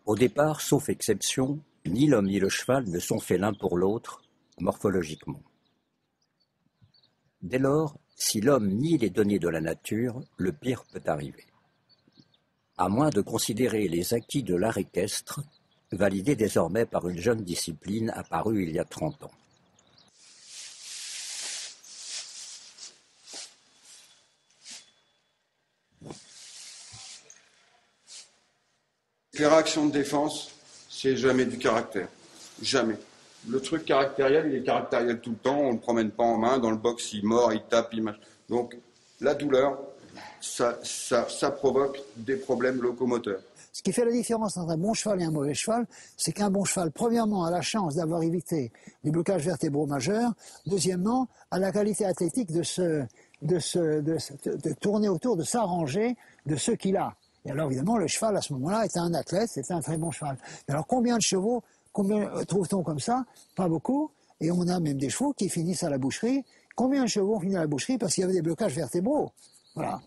Au départ, sauf exception, ni l'homme ni le cheval ne sont faits l'un pour l'autre, morphologiquement. Dès lors, si l'homme nie les données de la nature, le pire peut arriver. À moins de considérer les acquis de l'art équestre, validés désormais par une jeune discipline apparue il y a 30 ans. Les réactions de défense, c'est jamais du caractère. Jamais. Le truc caractériel, il est caractériel tout le temps, on ne le promène pas en main, dans le box, il mord, il tape, il marche. Donc, la douleur, ça provoque des problèmes locomoteurs. Ce qui fait la différence entre un bon cheval et un mauvais cheval, c'est qu'un bon cheval, premièrement, a la chance d'avoir évité des blocages vertébraux majeurs, deuxièmement, a la qualité athlétique de tourner autour, de s'arranger de ceux qu'il a. Et alors, évidemment, le cheval, à ce moment-là, était un athlète, c'était un très bon cheval. Mais alors, combien de chevaux, combien trouve-t-on comme ça? Pas beaucoup. Et on a même des chevaux qui finissent à la boucherie. Combien de chevaux ont fini à la boucherie parce qu'il y avait des blocages vertébraux? Voilà.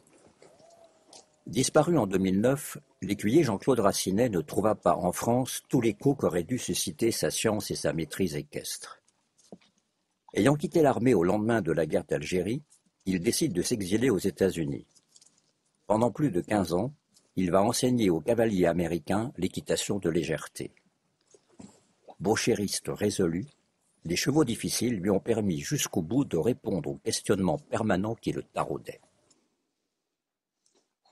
Disparu en 2009, l'écuyer Jean-Claude Racinet ne trouva pas en France tout l'écho qu'aurait dû susciter sa science et sa maîtrise équestre. Ayant quitté l'armée au lendemain de la guerre d'Algérie, il décide de s'exiler aux États-Unis. Pendant plus de 15 ans, il va enseigner aux cavaliers américains l'équitation de légèreté. Brochéiste résolu, les chevaux difficiles lui ont permis jusqu'au bout de répondre aux questionnements permanents qui le taraudaient.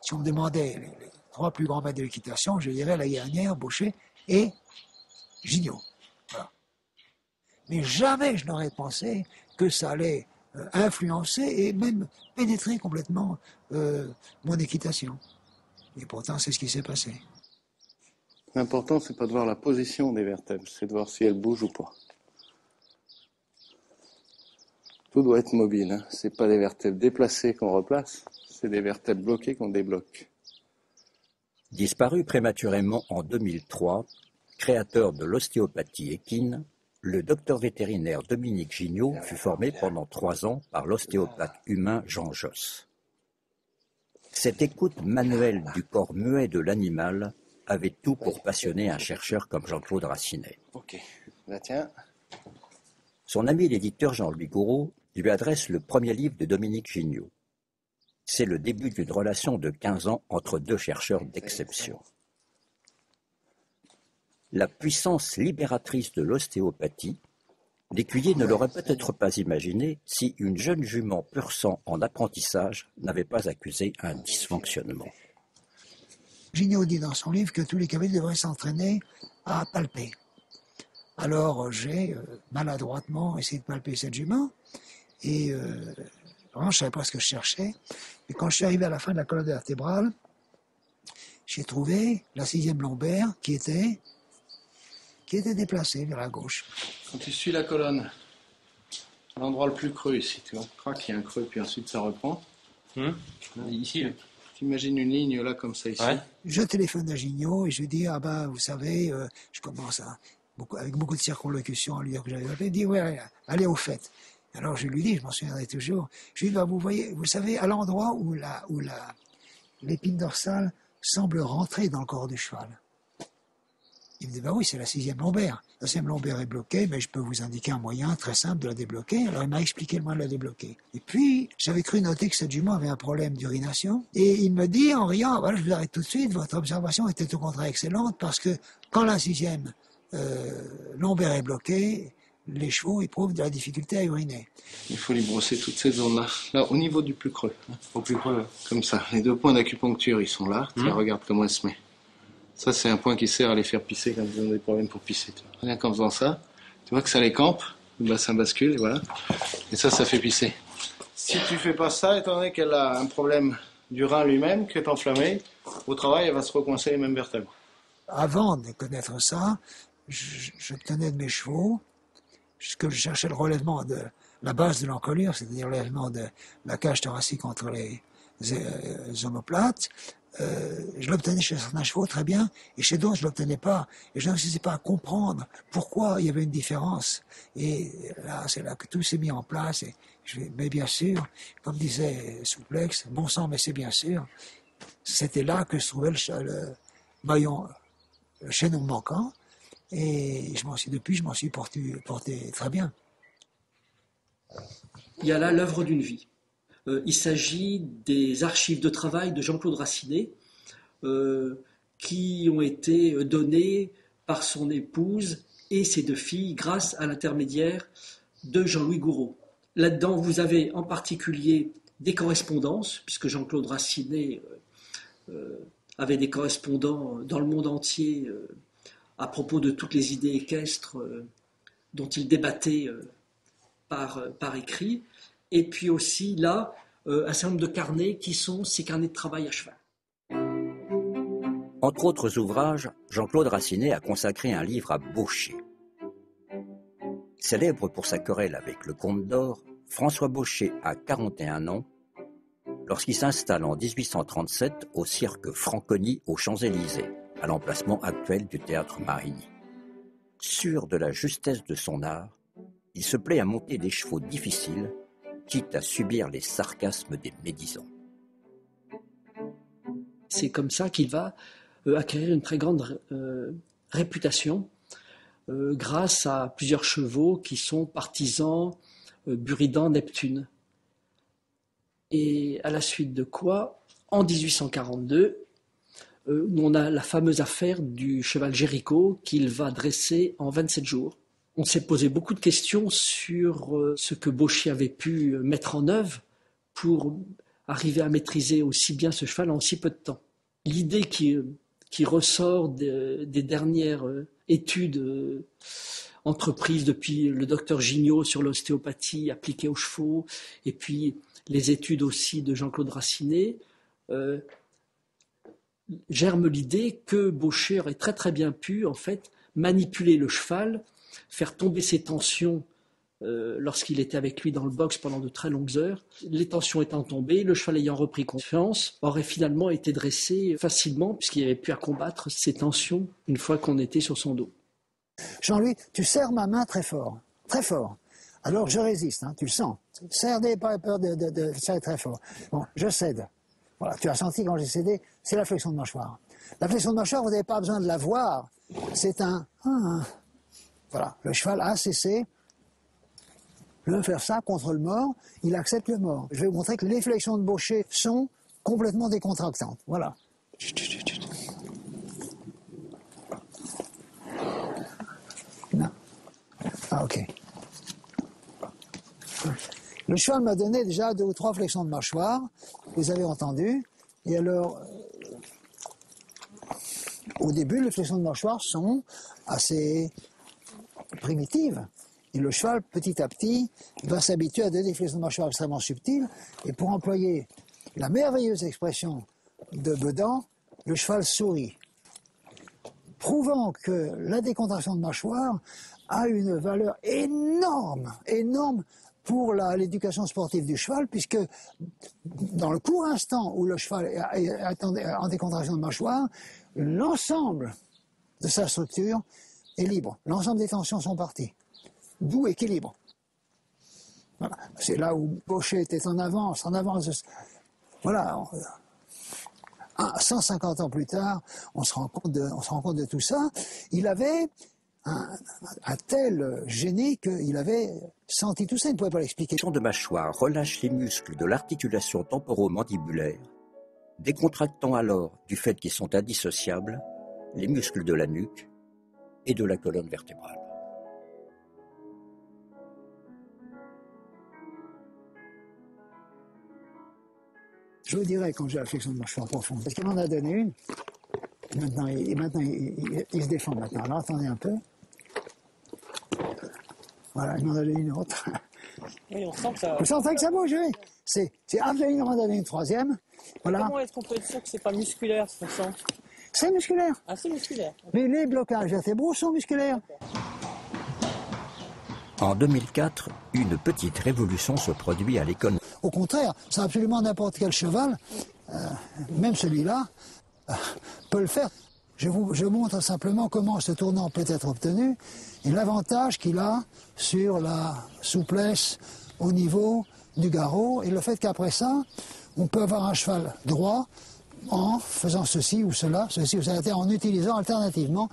Si on me demandait les trois plus grands maîtres de l'équitation, je dirais la Guérinière, Baucher et Gignot. Voilà. Mais jamais je n'aurais pensé que ça allait influencer et même pénétrer complètement mon équitation. Et pourtant, c'est ce qui s'est passé. L'important, c'est pas de voir la position des vertèbres, c'est de voir si elles bougent ou pas. Tout doit être mobile, hein. C'est pas des vertèbres déplacées qu'on replace, c'est des vertèbres bloquées qu'on débloque. Disparu prématurément en 2003, créateur de l'ostéopathie équine, le docteur vétérinaire Dominique Gignot fut formé pendant 3 ans par l'ostéopathe humain Jean Josse. Cette écoute manuelle du corps muet de l'animal avait tout pour passionner un chercheur comme Jean-Claude Racinet. Ok, là tiens. Son ami l'éditeur Jean-Louis Gouraud lui adresse le premier livre de Dominique Gignot. C'est le début d'une relation de 15 ans entre deux chercheurs d'exception. La puissance libératrice de l'ostéopathie, l'écuyer ne l'aurait peut-être pas imaginé si une jeune jument pur sang en apprentissage n'avait pas accusé un dysfonctionnement. Gignot dit dans son livre que tous les cavaliers devraient s'entraîner à palper. Alors j'ai maladroitement essayé de palper cette jument et vraiment je ne savais pas ce que je cherchais. Et quand je suis arrivé à la fin de la colonne vertébrale, j'ai trouvé la 6e lombaire qui était déplacée vers la gauche. Quand tu suis la colonne, l'endroit le plus creux ici, tu vois, crac, il y a un creux, puis ensuite ça reprend. Ici. Tu imagines une ligne là comme ça ici. Ouais. Je téléphone à Gignot et je lui dis, ah ben vous savez, je commence avec beaucoup de circonlocution à lui dire que j'avais appelé. Il dit, ouais, allez au fait. Alors je lui dis, je m'en souviendrai toujours, je lui dis, bah, vous savez, à l'endroit où l'épine dorsale semble rentrer dans le corps du cheval. Il me dit, bah oui, c'est la 6e lombaire. La 6e lombaire est bloquée, mais je peux vous indiquer un moyen très simple de la débloquer. Alors il m'a expliqué le moyen de la débloquer. Et puis, j'avais cru noter que cette jument avait un problème d'urination. Et il me dit, en riant, voilà, je vous arrête tout de suite, votre observation était au contraire excellente, parce que quand la 6e lombaire est bloquée, les chevaux éprouvent de la difficulté à uriner. Il faut lui brosser toutes ces zones-là. Là, au niveau du plus creux. Au plus creux. Comme ça. Les 2 points d'acupuncture, ils sont là. Tiens, regarde comment elle se met. Ça, c'est un point qui sert à les faire pisser quand ils ont des problèmes pour pisser. Rien qu'en faisant ça, tu vois que ça les campe, le bassin bascule, et voilà. Et ça fait pisser. Si tu fais pas ça, étant donné qu'elle a un problème du rein lui-même, qui est enflammé, au travail, elle va se recoincer les mêmes vertèbres. Avant de connaître ça, je tenais de mes chevaux, que je cherchais le relèvement de la base de l'encolure, c'est-à-dire le relèvement de la cage thoracique entre les omoplates, je l'obtenais chez certains chevaux très bien, et chez d'autres, je l'obtenais pas. Et je ne réussissais pas à comprendre pourquoi il y avait une différence. Et là, c'est là que tout s'est mis en place. Mais bien sûr, comme disait Souplex, bon sang, mais c'est bien sûr. C'était là que se trouvait le maillon, le chaînon manquant. Et depuis, je m'en suis porté très bien. Il y a là l'œuvre d'une vie. Il s'agit des archives de travail de Jean-Claude Racinet qui ont été données par son épouse et ses 2 filles grâce à l'intermédiaire de Jean-Louis Gouraud. Là-dedans, vous avez en particulier des correspondances, puisque Jean-Claude Racinet avait des correspondants dans le monde entier à propos de toutes les idées équestres dont il débattait par écrit. Et puis aussi, là, un certain nombre de carnets qui sont ces carnets de travail à cheval. Entre autres ouvrages, Jean-Claude Racinet a consacré un livre à Baucher. Célèbre pour sa querelle avec le comte d'Or, François Baucher a 41 ans lorsqu'il s'installe en 1837 au cirque Franconi aux Champs-Élysées, à l'emplacement actuel du théâtre Marigny. Sûr de la justesse de son art, il se plaît à monter des chevaux difficiles, quitte à subir les sarcasmes des médisants. C'est comme ça qu'il va acquérir une très grande réputation grâce à plusieurs chevaux qui sont partisans Buridan, Neptune. Et à la suite de quoi, en 1842, on a la fameuse affaire du cheval Géricault qu'il va dresser en 27 jours. On s'est posé beaucoup de questions sur ce que Baucher avait pu mettre en œuvre pour arriver à maîtriser aussi bien ce cheval en si peu de temps. L'idée qui ressort des dernières études entreprises depuis le docteur Gignot sur l'ostéopathie appliquée aux chevaux, et puis les études aussi de Jean-Claude Racinet, germe l'idée que Baucher aurait très très bien pu en fait manipuler le cheval, faire tomber ses tensions lorsqu'il était avec lui dans le box pendant de très longues heures. Les tensions étant tombées, le cheval ayant repris confiance, aurait finalement été dressé facilement puisqu'il avait pu à combattre ces tensions une fois qu'on était sur son dos. Jean-Louis, tu serres ma main très fort, très fort. Alors je résiste, hein, tu le sens. Serre, n'aie pas peur de serrer très fort. Bon, je cède. Voilà, tu as senti quand j'ai cédé, c'est la flexion de mâchoire. La flexion de mâchoire, vous n'avez pas besoin de la voir. C'est un. Voilà, le cheval a cessé. Je veux faire ça contre le mort, il accepte le mort. Je vais vous montrer que les flexions de Baucher sont complètement décontractantes. Voilà. Non. Ah, ok. Le cheval m'a donné déjà 2 ou 3 flexions de mâchoire, vous avez entendu. Et alors, au début, les flexions de mâchoire sont assez primitives. Et le cheval, petit à petit, va s'habituer à donner des flexions de mâchoire extrêmement subtiles. Et pour employer la merveilleuse expression de Bedan, le cheval sourit. Prouvant que la décontraction de mâchoire a une valeur énorme, énorme pour l'éducation sportive du cheval, puisque dans le court instant où le cheval est en décontraction de mâchoire, l'ensemble de sa structure est libre. L'ensemble des tensions sont parties. D'où équilibre. Voilà. C'est là où Baucher était en avance. Voilà. 150 ans plus tard, on se rend compte de tout ça. Il avait un tel génie qu'il avait senti tout ça, il ne pouvait pas l'expliquer. La flexion de mâchoire relâche les muscles de l'articulation temporomandibulaire, décontractant alors, du fait qu'ils sont indissociables, les muscles de la nuque et de la colonne vertébrale. Je vous dirai quand j'ai la flexion de mâchoire profonde, parce qu'il m'en a donné une. Et maintenant, il se défend maintenant. Alors attendez un peu. Voilà, il m'en a donné une autre. Oui, on sent que ça... Vous sentez que ça bouge, oui. C'est absolument, il m'en a donné une troisième. Voilà. Comment est-ce qu'on peut être sûr que c'est pas musculaire, ce qu'on sent? C'est musculaire. Ah, c'est musculaire. Mais les blocages vertébraux sont musculaires. En 2004, une petite révolution se produit à l'école. Au contraire, c'est absolument n'importe quel cheval même celui-là, peut le faire. Je montre simplement comment ce tournant peut être obtenu et l'avantage qu'il a sur la souplesse au niveau du garrot et le fait qu'après ça, on peut avoir un cheval droit en faisant ceci ou cela, en utilisant alternativement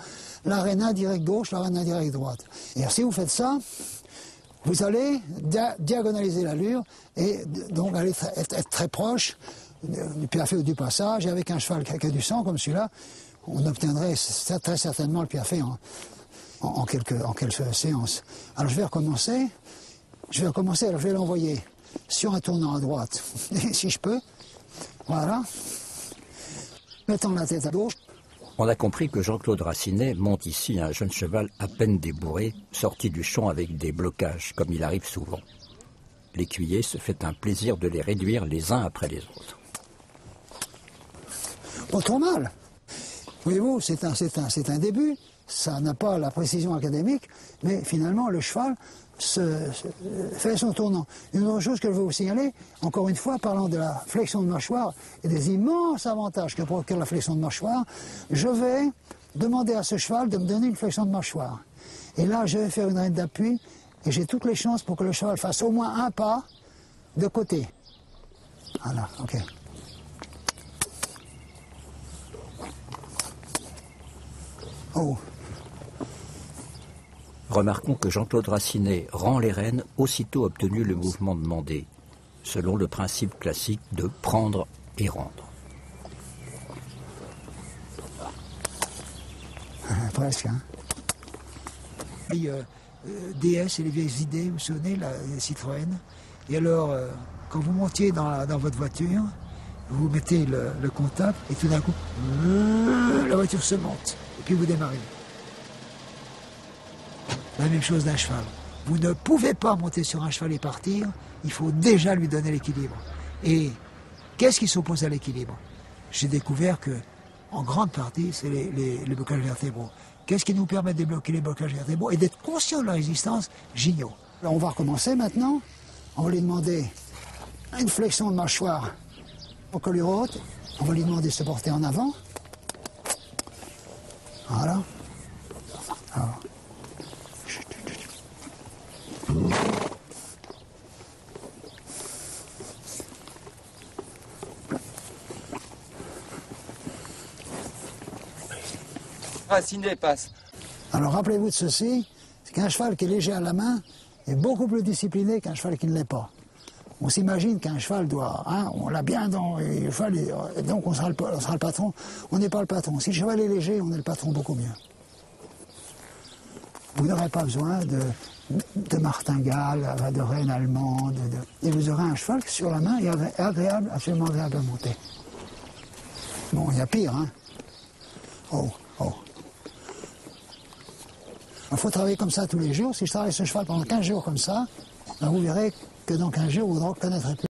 l'aréna direct gauche, l'aréna direct droite. Et si vous faites ça, vous allez diagonaliser l'allure et donc aller être très proche du piafé ou du passage. Et avec un cheval qui a du sang comme celui-là, on obtiendrait très certainement le piafé en quelques séances. Alors je vais recommencer, alors je vais l'envoyer sur un tournant à droite, si je peux, voilà, mettant la tête à gauche. On a compris que Jean-Claude Racinet monte ici un jeune cheval à peine débourré, sorti du champ avec des blocages, comme il arrive souvent. L'écuyer se fait un plaisir de les réduire les uns après les autres. Pas trop mal. Voyez-vous, c'est un début, ça n'a pas la précision académique, mais finalement le cheval fait son tournant. Une autre chose que je veux vous signaler, encore une fois, parlant de la flexion de mâchoire et des immenses avantages que procure la flexion de mâchoire, je vais demander à ce cheval de me donner une flexion de mâchoire. Et là, je vais faire une rène d'appui et j'ai toutes les chances pour que le cheval fasse au moins un pas de côté. Voilà, ok. Oh. Remarquons que Jean-Claude Racinet rend les rênes aussitôt obtenu le mouvement demandé, selon le principe classique de prendre et rendre. Presque, hein. DS et les vieilles idées, vous vous souvenez, la Citroën. Et alors, quand vous montiez dans votre voiture, vous mettez le contact et tout d'un coup, la voiture se monte. Et puis vous démarrez. La même chose d'un cheval. Vous ne pouvez pas monter sur un cheval et partir, il faut déjà lui donner l'équilibre. Et qu'est-ce qui s'oppose à l'équilibre? J'ai découvert que, en grande partie, c'est les blocages vertébraux. Qu'est-ce qui nous permet de débloquer les blocages vertébraux et d'être conscient de la résistance? Gignot. Alors on va recommencer maintenant. On va lui demander une flexion de mâchoire au colure haute. On va lui demander de se porter en avant. Voilà. Alors. Racinet passe. Alors rappelez-vous de ceci, c'est qu'un cheval qui est léger à la main est beaucoup plus discipliné qu'un cheval qui ne l'est pas. On s'imagine qu'un cheval doit, on l'a bien dans le cheval, et donc on sera le patron. On n'est pas le patron. Si le cheval est léger, on est le patron beaucoup mieux. Vous n'aurez pas besoin de martingale, de reine allemande, et vous aurez un cheval qui sur la main est agréable, absolument agréable à monter. Bon, il y a pire, hein. Oh. Il faut travailler comme ça tous les jours. Si je travaille ce cheval pendant 15 jours comme ça, ben vous verrez que dans 15 jours, vous ne reconnaîtrez plus.